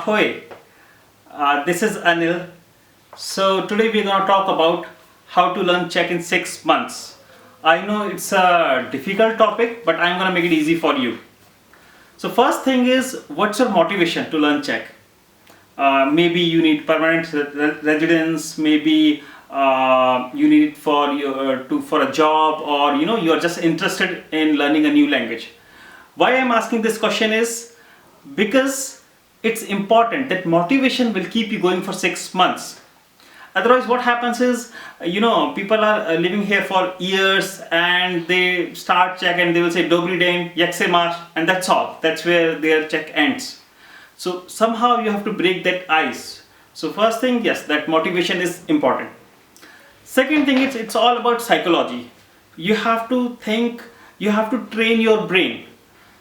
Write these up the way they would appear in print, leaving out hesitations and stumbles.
Ahoy, this is Anil. So today we're going to talk about how to learn Czech in 6 months. I know it's a difficult topic, but I'm going to make it easy for you. So first thing is, what's your motivation to learn Czech? Maybe you need permanent residence, maybe you need it for a job, or you are just interested in learning a new language. Why I'm asking this question is because it's important that motivation will keep you going for 6 months. Otherwise, what happens is, people are living here for years and they start Czech and they will say Dobry den, jak se máš, and that's all. That's where their Czech ends. So somehow you have to break that ice. So first thing, yes, that motivation is important. Second thing is, it's all about psychology. You have to think, you have to train your brain.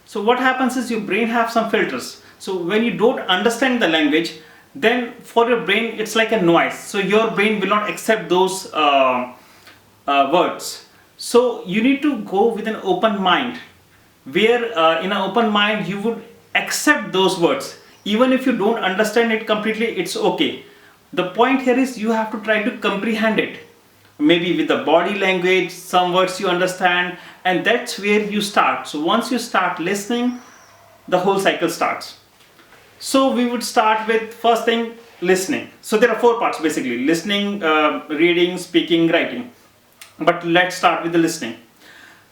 So what happens is your brain have some filters. So when you don't understand the language, then for your brain it's like a noise. So your brain will not accept those words. So you need to go with an open mind, where in an open mind you would accept those words. Even if you don't understand it completely, it's okay. The point here is you have to try to comprehend it. Maybe with the body language, some words you understand, and that's where you start. So once you start listening, the whole cycle starts. So we would start with first thing, listening. So there are 4 parts basically: listening, reading, speaking, writing. But let's start with the listening.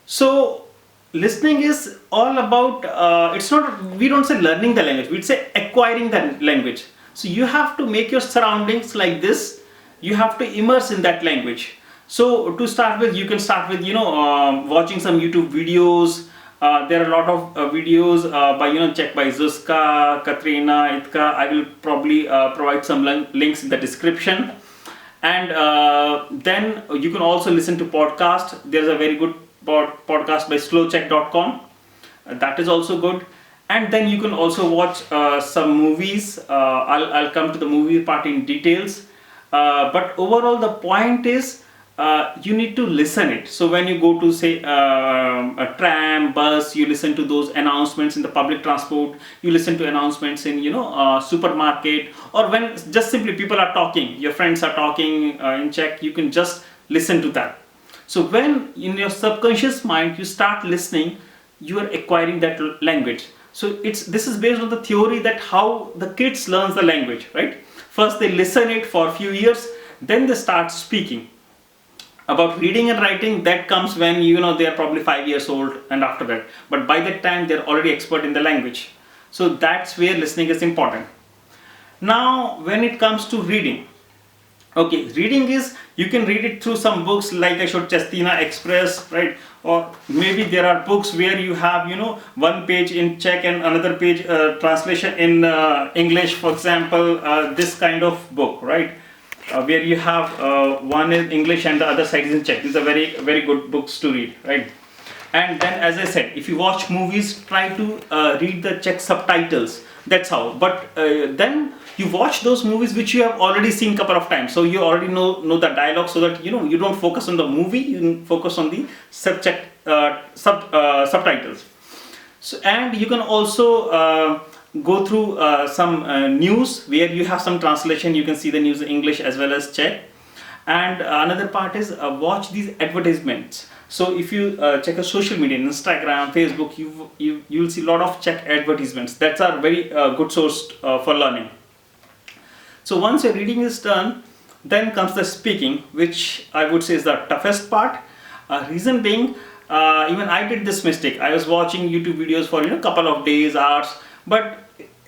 So listening is all about, it's not, we don't say learning the language, we'd say acquiring the language. So you have to make your surroundings like this. You have to immerse in that language. So to start with, you can start with watching some YouTube videos. There are a lot of videos by Czech, by Zuzka, Katrina, Itka. I will probably provide some links in the description. And then you can also listen to podcast. There's a very good podcast by slowcheck.com. That is also good. And then you can also watch some movies. I'll come to the movie part in details. But overall, the point is, you need to listen it. So when you go to say a tram, bus, you listen to those announcements in the public transport. You listen to announcements in supermarket, or when just simply people are talking, your friends are talking in Czech, you can just listen to that. So when in your subconscious mind you start listening, you are acquiring that language. So this is based on the theory that how the kids learns the language, right? First they listen it for a few years, then they start speaking. About reading and writing, that comes when they are probably 5 years old and after that. But by that time they're already expert in the language. So that's where listening is important. Now when it comes to reading, okay, reading is, you can read it through some books like I showed Cestina Express, right? Or maybe there are books where you have one page in Czech and another page translation in English, for example, this kind of book, right? Where you have one in English and the other side is in Czech. These are very, very good books to read, right? And then, as I said, if you watch movies, try to read the Czech subtitles. That's how. But then you watch those movies which you have already seen a couple of times, so you already know the dialogue, so that you don't focus on the movie, you focus on the subtitles. So, and you can also go through some news where you have some translation. You can see the news in English as well as Czech. And another part is watch these advertisements. So if you check a social media, Instagram, Facebook, you will see a lot of Czech advertisements. That's a very good source for learning. So once your reading is done, then comes the speaking, which I would say is the toughest part. Reason being, even I did this mistake. I was watching YouTube videos for a couple of days, hours, but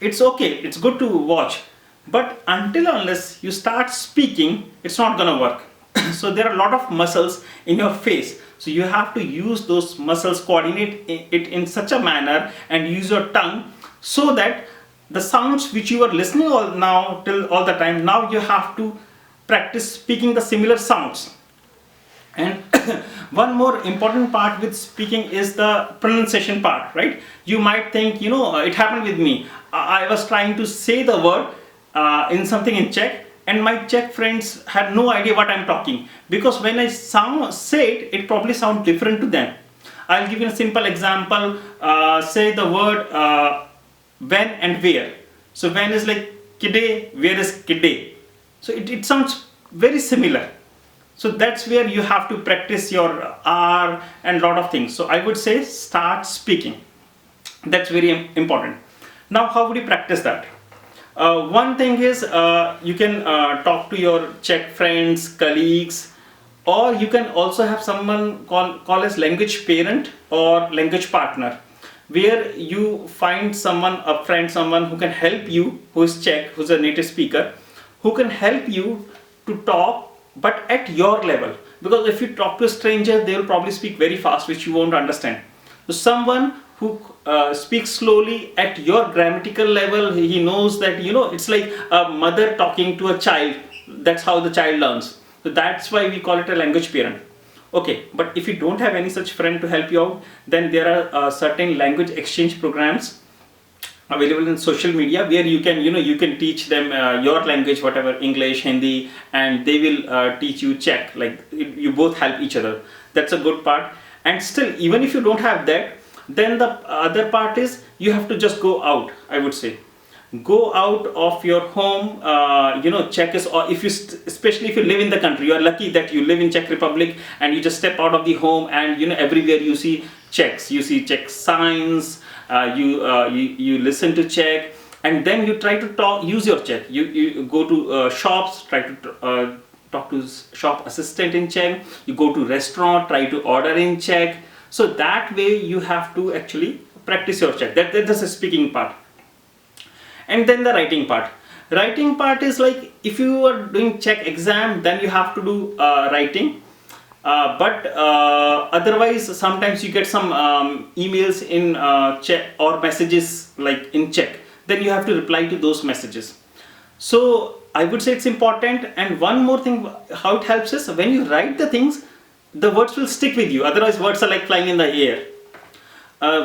it's okay, it's good to watch. But until unless you start speaking, it's not gonna work. So there are a lot of muscles in your face. So you have to use those muscles, coordinate it in such a manner, and use your tongue, so that the sounds which you are listening all the time, now you have to practice speaking the similar sounds. And one more important part with speaking is the pronunciation part, right? You might think, it happened with me. I was trying to say the word in something in Czech, and my Czech friends had no idea what I'm talking, because when I say it, it probably sounds different to them. I'll give you a simple example. Say the word when and where. So when is like kide, where is kide? So it sounds very similar. So that's where you have to practice your R and lot of things. So I would say start speaking. That's very important. Now how would you practice that? One thing is you can talk to your Czech friends, colleagues, or you can also have someone call as language parent or language partner, where you find someone, a friend, someone who can help you, who is Czech, who's a native speaker, who can help you to talk but at your level. Because if you talk to a stranger, they will probably speak very fast, which you won't understand. So someone who speaks slowly at your grammatical level, he knows that, it's like a mother talking to a child. That's how the child learns. So that's why we call it a language parent. Okay, but if you don't have any such friend to help you out, then there are certain language exchange programs available in social media, where you can teach them your language, whatever, English, Hindi, and they will teach you Czech. Like you both help each other. That's a good part. And still, even if you don't have that, then the other part is you have to just go out. I would say go out of your home. Czech is, or if you especially if you live in the country, you are lucky that you live in Czech Republic and you just step out of the home, and everywhere you see Czechs, you see Czech signs, you listen to Czech, and then you try to use your Czech. You go to shops, try to talk to shop assistant in Czech. You go to restaurant, try to order in Czech. So that way you have to actually practice your Czech. That's the speaking part. And then the writing part. Writing part is like if you are doing Czech exam, then you have to do writing. But otherwise, sometimes you get some emails in Czech or messages like in Czech. Then you have to reply to those messages. So I would say it's important. And one more thing, how it helps is when you write the things, the words will stick with you. Otherwise, words are like flying in the air.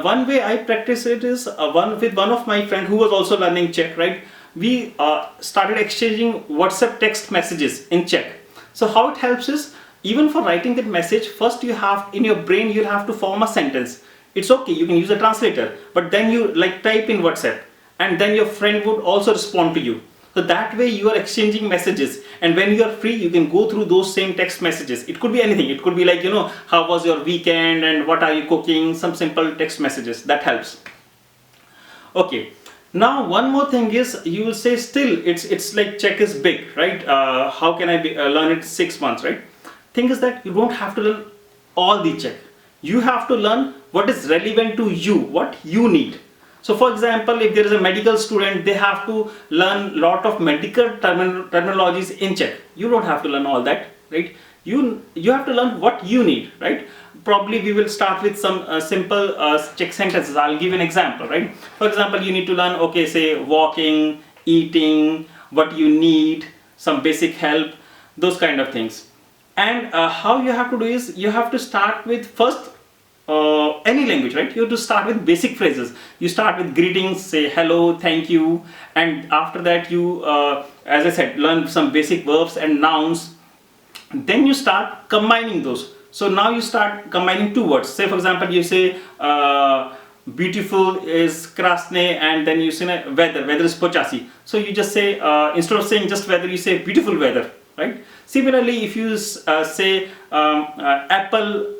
One way I practice it is with one of my friend who was also learning Czech, right? We started exchanging WhatsApp text messages in Czech. So how it helps is, even for writing that message, first you have, in your brain, you'll have to form a sentence. It's okay, you can use a translator, but then you like type in WhatsApp, and then your friend would also respond to you. So that way you are exchanging messages, and when you are free, you can go through those same text messages. It could be anything. It could be like, how was your weekend and what are you cooking? Some simple text messages. That helps. Okay. Now one more thing is, you will say still it's like Czech is big, right? How can I learn it 6 months, right? Thing is that you don't have to learn all the Czech. You have to learn what is relevant to you, what you need. So for example, if there is a medical student, they have to learn lot of medical terminologies in Czech. You don't have to learn all that, right? You have to learn what you need, right? Probably we will start with some simple Czech sentences. I'll give an example, right? For example, you need to learn, okay, say walking, eating, what you need, some basic help, those kind of things. And how you have to do is, you have to start with first any language, right? You have to start with basic phrases. You start with greetings, say hello, thank you, and after that you, as I said, learn some basic verbs and nouns. Then you start combining those. So now you start combining two words. Say for example, you say beautiful is krasne, and then you say weather is počasí. So you just say, instead of saying just weather, you say beautiful weather, right? Similarly, if you say apple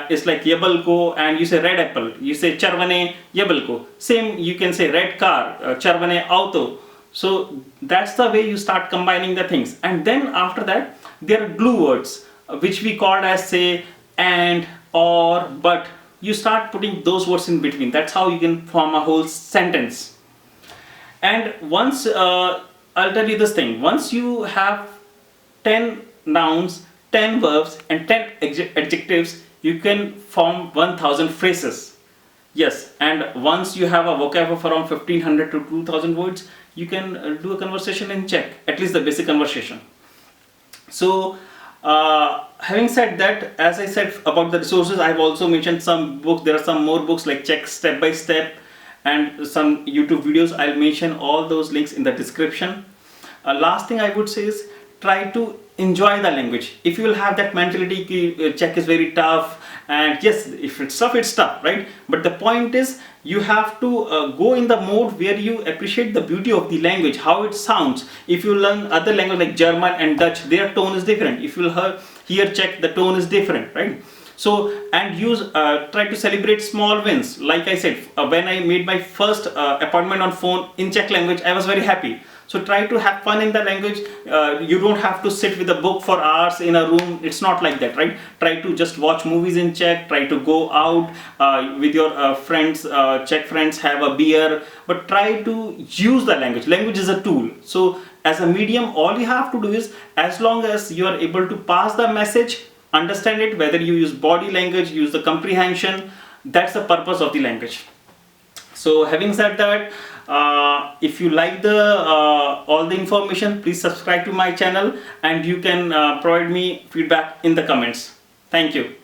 is like yablko, and you say red apple, you say červené yablko. Same, you can say red car, červené auto. So that's the way you start combining the things. And then after that, there are glue words, which we call as say and, or, but. You start putting those words in between. That's how you can form a whole sentence. And once, I'll tell you this thing, once you have 10 nouns, 10 verbs and 10 adjectives, you can form 1000 phrases. Yes, and once you have a vocab of around 1500 to 2000 words, you can do a conversation in Czech, at least the basic conversation. So having said that, as I said about the resources, I have also mentioned some books. There are some more books like Czech Step by Step and some YouTube videos. I'll mention all those links in the description. Last thing I would say is, try to enjoy the language. If you will have that mentality ki Czech is very tough, and yes, if it's tough, right? But the point is, you have to go in the mode where you appreciate the beauty of the language, how it sounds. If you learn other language like German and Dutch, their tone is different. If you hear Czech, the tone is different, right? So, and use try to celebrate small wins. Like I said, when I made my first appointment on phone in Czech language, I was very happy. So try to have fun in the language. You don't have to sit with a book for hours in a room. It's not like that, right? Try to just watch movies in Czech. Try to go out with your friends, Czech friends, have a beer. But try to use the language. Language is a tool. So as a medium, all you have to do is, as long as you are able to pass the message, understand it, whether you use body language, use the comprehension, that's the purpose of the language. So having said that, if you like the all the information, please subscribe to my channel, and you can provide me feedback in the comments. Thank you.